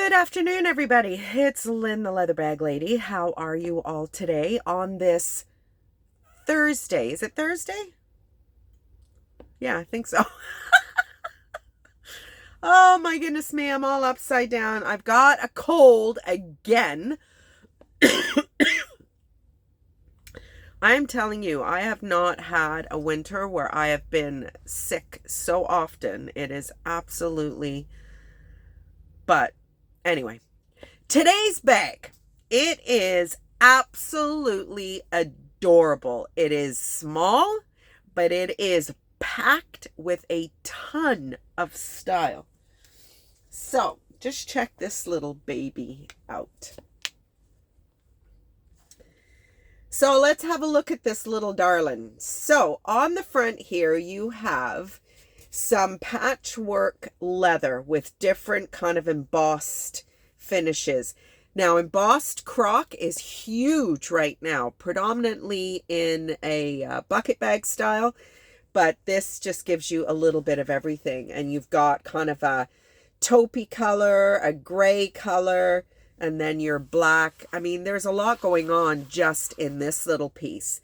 Good afternoon, everybody. It's Lynn, the leather bag lady. How are you all today on this Thursday? Is it Thursday? Yeah, I think so. Oh my goodness me, I'm all upside down. I've got a cold again. I'm telling you, I have not had a winter where I have been sick so often. It is absolutely... But anyway, today's bag. It is absolutely adorable. It is small, but it is packed with a ton of style. So just check this little baby out. So let's have a look at this little darling. So on the front here, you have some patchwork leather with different kind of embossed finishes. Now, embossed croc is huge right now, predominantly in a bucket bag style, but this just gives you a little bit of everything. And you've got kind of a taupey color, a gray color, and then your black. I mean, there's a lot going on just in this little piece.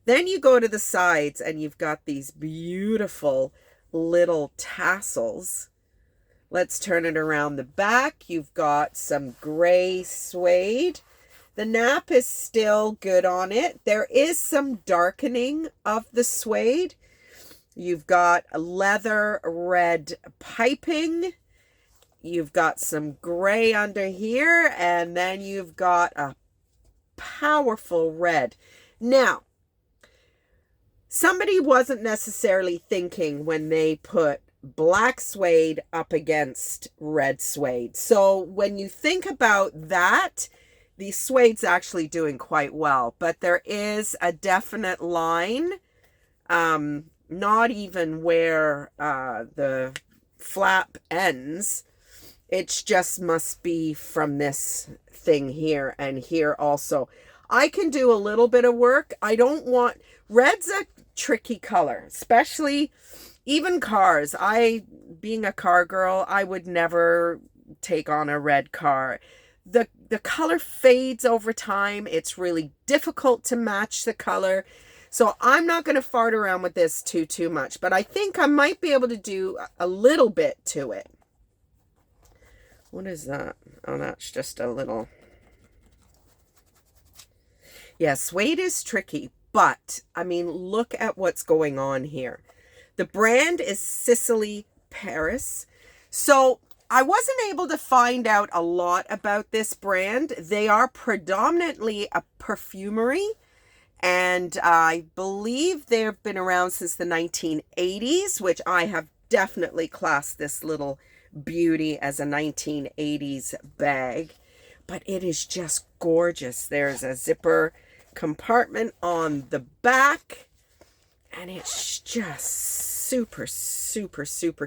Then you go to the sides and you've got these beautiful little tassels. Let's turn it around the back. You've got some gray suede. The nap is still good on it. There is some darkening of the suede. You've got a leather red piping. You've got some gray under here, and then you've got a powerful red. Now, somebody wasn't necessarily thinking when they put black suede up against red suede. So when you think about that, the suede's actually doing quite well, but there is a definite line, not even where the flap ends. It just must be from this thing here and here also. I can do a little bit of work. I don't want... Red's a tricky color, especially even cars. Being a car girl, I would never take on a red car. The color fades over time. It's really difficult to match the color. So I'm not going to fart around with this too much, but I think I might be able to do a little bit to it. What is that? Oh, that's just a little... Yeah, suede is tricky, but I mean, look at what's going on here. The brand is Sisley Paris. So I wasn't able to find out a lot about this brand. They are predominantly a perfumery, and I believe they've been around since the 1980s, which I have definitely classed this little beauty as a 1980s bag. But it is just gorgeous. There's a zipper compartment on the back, and it's just super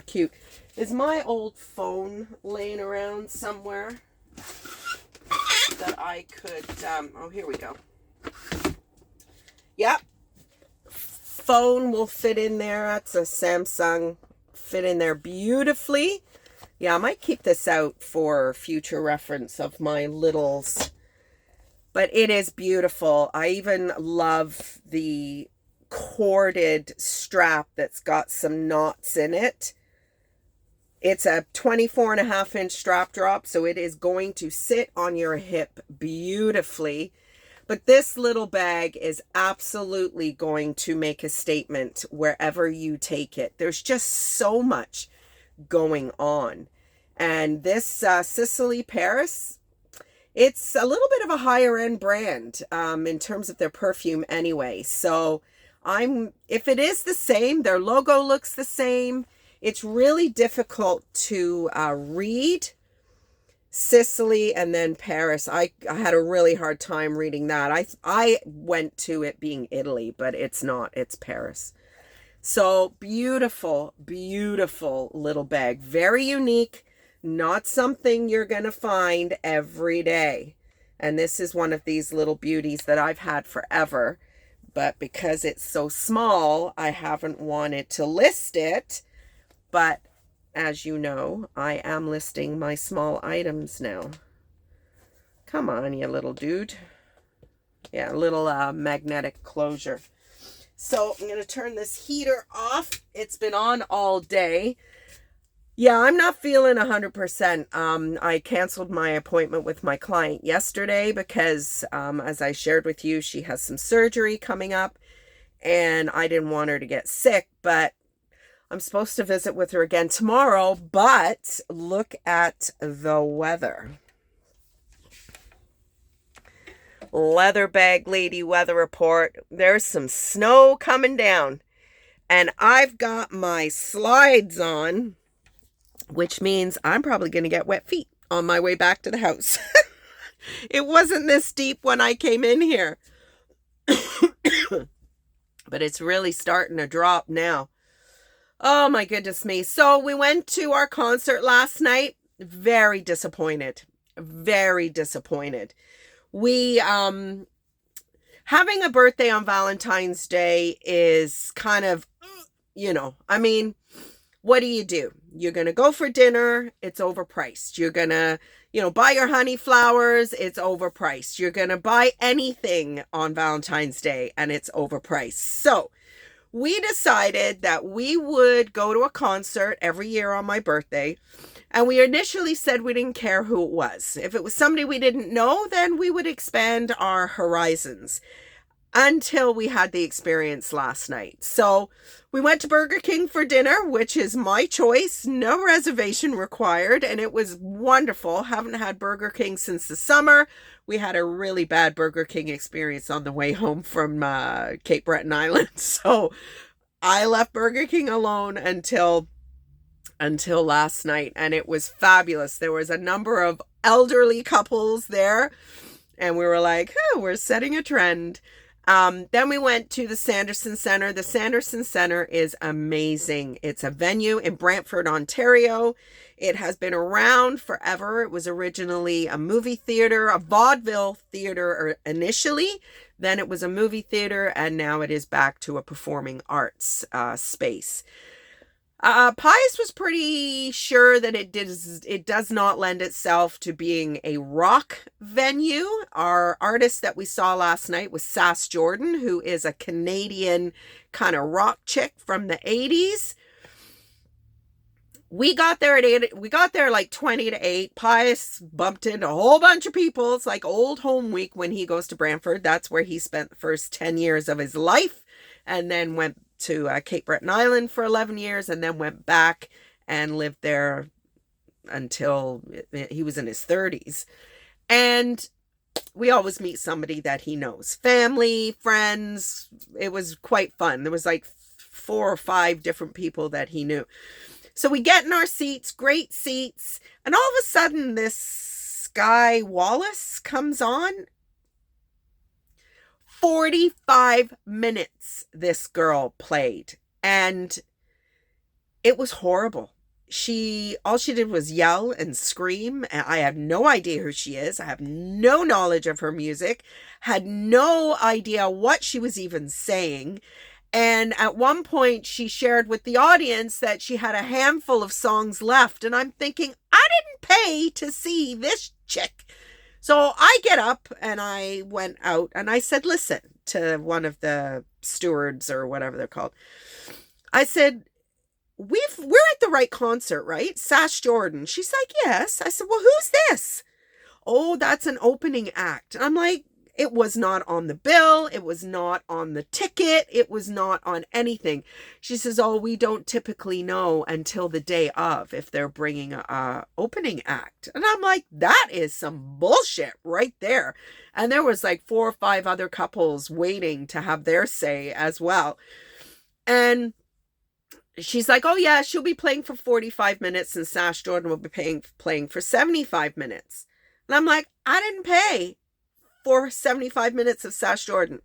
cute. Is my old phone laying around somewhere that I could oh, here we go. Yep, phone will fit in there. That's a Samsung, fit in there beautifully. Yeah, I might keep this out for future reference of my littles. But it is beautiful. I even love the corded strap that's got some knots in it. It's a 24.5-inch strap drop, so it is going to sit on your hip beautifully. But this little bag is absolutely going to make a statement wherever you take it. There's just so much going on. And this Sisley Paris, it's a little bit of a higher end brand in terms of their perfume anyway. So if it is the same, their logo looks the same. It's really difficult to read Sisley and then Paris. I had a really hard time reading that. I went to it being Italy, but it's not. It's Paris. So beautiful, beautiful little bag. Very unique. Not something you're going to find every day. And this is one of these little beauties that I've had forever. But because it's so small, I haven't wanted to list it. But as you know, I am listing my small items now. Come on, you little dude. Yeah, little magnetic closure. So I'm going to turn this heater off. It's been on all day. Yeah, I'm not feeling 100%. I canceled my appointment with my client yesterday because, as I shared with you, she has some surgery coming up and I didn't want her to get sick, but I'm supposed to visit with her again tomorrow. But look at the weather. Leather bag lady weather report. There's some snow coming down and I've got my slides on, which means I'm probably going to get wet feet on my way back to the house. It wasn't this deep when I came in here, but it's really starting to drop now. Oh my goodness me. So we went to our concert last night. Very disappointed. Very disappointed. We, having a birthday on Valentine's Day is kind of, I mean, what do? You're going to go for dinner. It's overpriced. You're going to, buy your honey flowers. It's overpriced. You're going to buy anything on Valentine's Day and it's overpriced. So we decided that we would go to a concert every year on my birthday. And we initially said we didn't care who it was. If it was somebody we didn't know, then we would expand our horizons until we had the experience last night. So we went to Burger King for dinner, which is my choice. No reservation required. And it was wonderful. Haven't had Burger King since the summer. We had a really bad Burger King experience on the way home from Cape Breton Island. So I left Burger King alone until last night, and it was fabulous. There was a number of elderly couples there, and we were like, oh, we're setting a trend. Then we went to the Sanderson Centre. The Sanderson Centre is amazing. It's a venue in Brantford, Ontario. It has been around forever. It was originally a movie theater, a vaudeville theater initially. Then it was a movie theater, and now it is back to a performing arts space. Pius was pretty sure that it does not lend itself to being a rock venue. Our artist that we saw last night was Sass Jordan, who is a Canadian kind of rock chick from the 80s. We got there at 8. We got there like 20 to 8. Pius bumped into a whole bunch of people. It's like old home week when he goes to Brantford. That's where he spent the first 10 years of his life, and then went to Cape Breton Island for 11 years and then went back and lived there until he was in his 30s. And we always meet somebody that he knows. Family, friends. It was quite fun. There was like 4 or 5 different people that he knew. So we get in our seats, great seats. And all of a sudden this guy Wallace comes on. 45 minutes this girl played, and it was horrible. All she did was yell and scream, and I have no idea who she is. I have no knowledge of her music, had no idea what she was even saying. And at one point she shared with the audience that she had a handful of songs left, and I'm thinking, I didn't pay to see this chick. So I get up and I went out and I said, listen, to one of the stewards or whatever they're called. I said, we're at the right concert, right? Sass Jordan. She's like, yes. I said, well, who's this? Oh, that's an opening act. And I'm like, it was not on the bill. It was not on the ticket. It was not on anything. She says, oh, we don't typically know until the day of if they're bringing a opening act. And I'm like, that is some bullshit right there. And there was like 4 or 5 other couples waiting to have their say as well. And she's like, oh yeah, she'll be playing for 45 minutes and Sass Jordan will be playing for 75 minutes. And I'm like, I didn't pay for 75 minutes of Sass Jordan.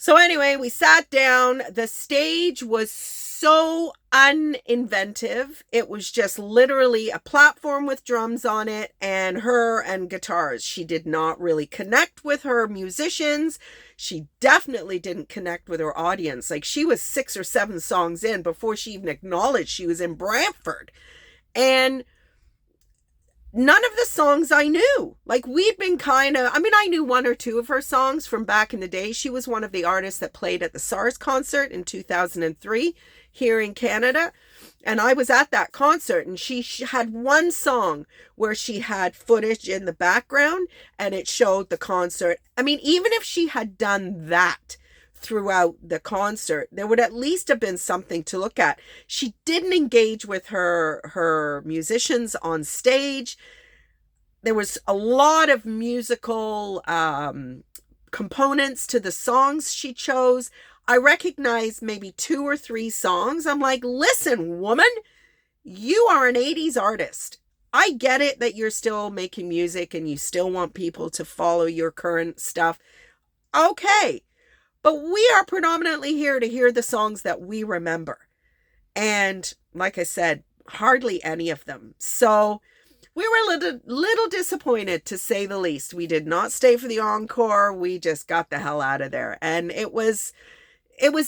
So anyway, we sat down. The stage was so uninventive. It was just literally a platform with drums on it and her and guitars. She did not really connect with her musicians. She definitely didn't connect with her audience. Like, she was 6 or 7 songs in before she even acknowledged she was in Brantford. And none of the songs I knew. Like, we'd been I knew 1 or 2 of her songs from back in the day. She was one of the artists that played at the SARS concert in 2003 here in Canada. And I was at that concert, and she had one song where she had footage in the background and it showed the concert. I mean, even if she had done that throughout the concert, there would at least have been something to look at. She didn't engage with her musicians on stage. There was a lot of musical components to the songs she chose. I recognized maybe 2 or 3 songs. I'm like, listen, woman, you are an 80s artist. I get it that you're still making music and you still want people to follow your current stuff. Okay. But we are predominantly here to hear the songs that we remember. And like I said, hardly any of them. So we were a little disappointed, to say the least. We did not stay for the encore. We just got the hell out of there. And it was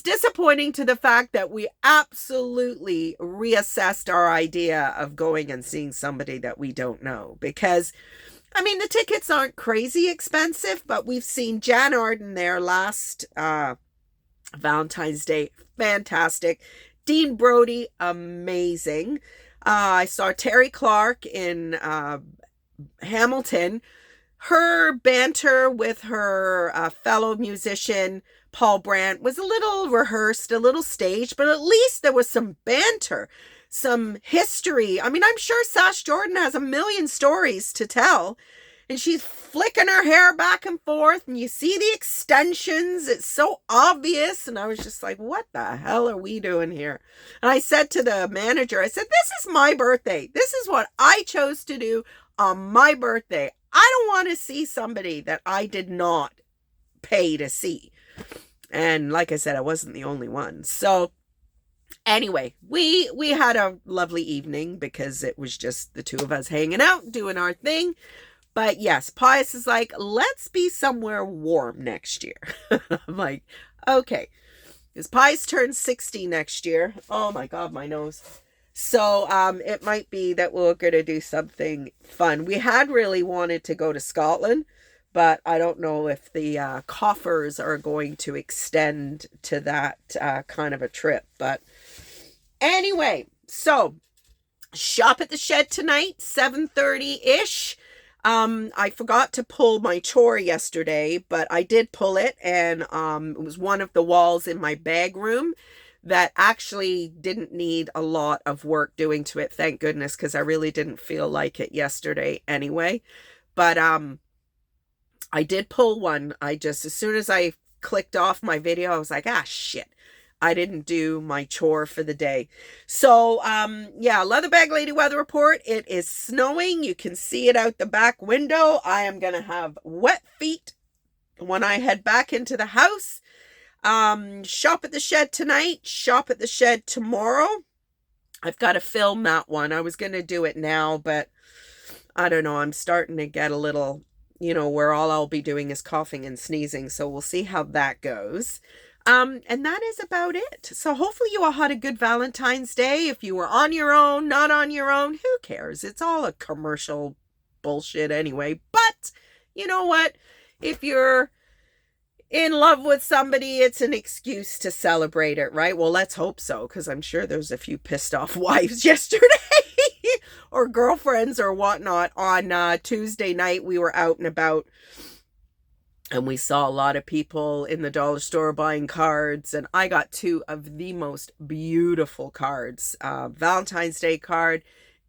disappointing to the fact that we absolutely reassessed our idea of going and seeing somebody that we don't know. Because, I mean, the tickets aren't crazy expensive, but we've seen Jan Arden there last Valentine's Day. Fantastic. Dean Brody, amazing. I saw Terry Clark in Hamilton. Her banter with her fellow musician, Paul Brandt, was a little rehearsed, a little staged, but at least there was some banter, some history. I mean, I'm sure Sash Jordan has a million stories to tell, and she's flicking her hair back and forth, and you see the extensions. It's so obvious. And I was just like, what the hell are we doing here? And I said to the manager, I said, this is my birthday. This is what I chose to do on my birthday. I don't want to see somebody that I did not pay to see. And like I said, I wasn't the only one. So anyway, we had a lovely evening because it was just the 2 of us hanging out, doing our thing. But yes, Pius is like, let's be somewhere warm next year. I'm like, okay. Because Pius turns 60 next year. Oh my God, my nose. So it might be that we're going to do something fun. We had really wanted to go to Scotland, but I don't know if the coffers are going to extend to that kind of a trip. But anyway, so shop at the shed tonight, 7:30-ish. I forgot to pull my chore yesterday, but I did pull it, and it was one of the walls in my bag room that actually didn't need a lot of work doing to it. Thank goodness, because I really didn't feel like it yesterday anyway. But I did pull one. As soon as I clicked off my video, I was like, shit. I didn't do my chore for the day. So, yeah, Leather Bag Lady weather report. It is snowing. You can see it out the back window. I am going to have wet feet when I head back into the house. Shop at the shed tonight. Shop at the shed tomorrow. I've got to film that one. I was going to do it now, but I don't know. I'm starting to get a little, where all I'll be doing is coughing and sneezing. So we'll see how that goes. And that is about it. So hopefully you all had a good Valentine's Day. If you were on your own, not on your own, who cares? It's all a commercial bullshit anyway. But you know what? If you're in love with somebody, it's an excuse to celebrate it, right? Well, let's hope so, because I'm sure there's a few pissed off wives yesterday or girlfriends or whatnot. On Tuesday night, we were out and about, and we saw a lot of people in the dollar store buying cards. And I got 2 of the most beautiful cards. Valentine's Day card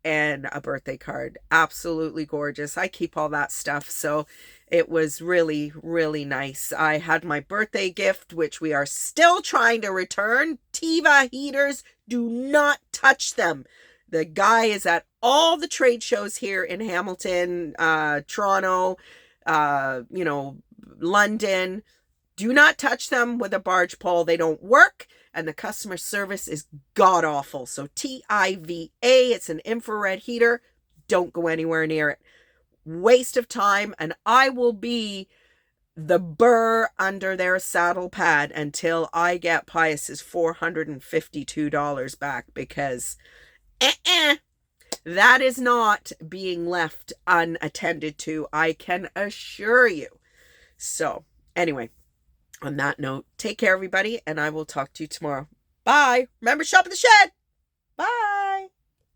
and a birthday card. Absolutely gorgeous. I keep all that stuff. So it was really, really nice. I had my birthday gift, which we are still trying to return. Tiva heaters. Do not touch them. The guy is at all the trade shows here in Hamilton, Toronto, London. Do not touch them with a barge pole. They don't work, and the customer service is god awful. So TIVA, it's an infrared heater. Don't go anywhere near it. Waste of time, and I will be the burr under their saddle pad until I get Pius's $452 back, because that is not being left unattended to, I can assure you. So anyway, on that note, take care, everybody, and I will talk to you tomorrow. Bye. Remember, shop at the shed. Bye.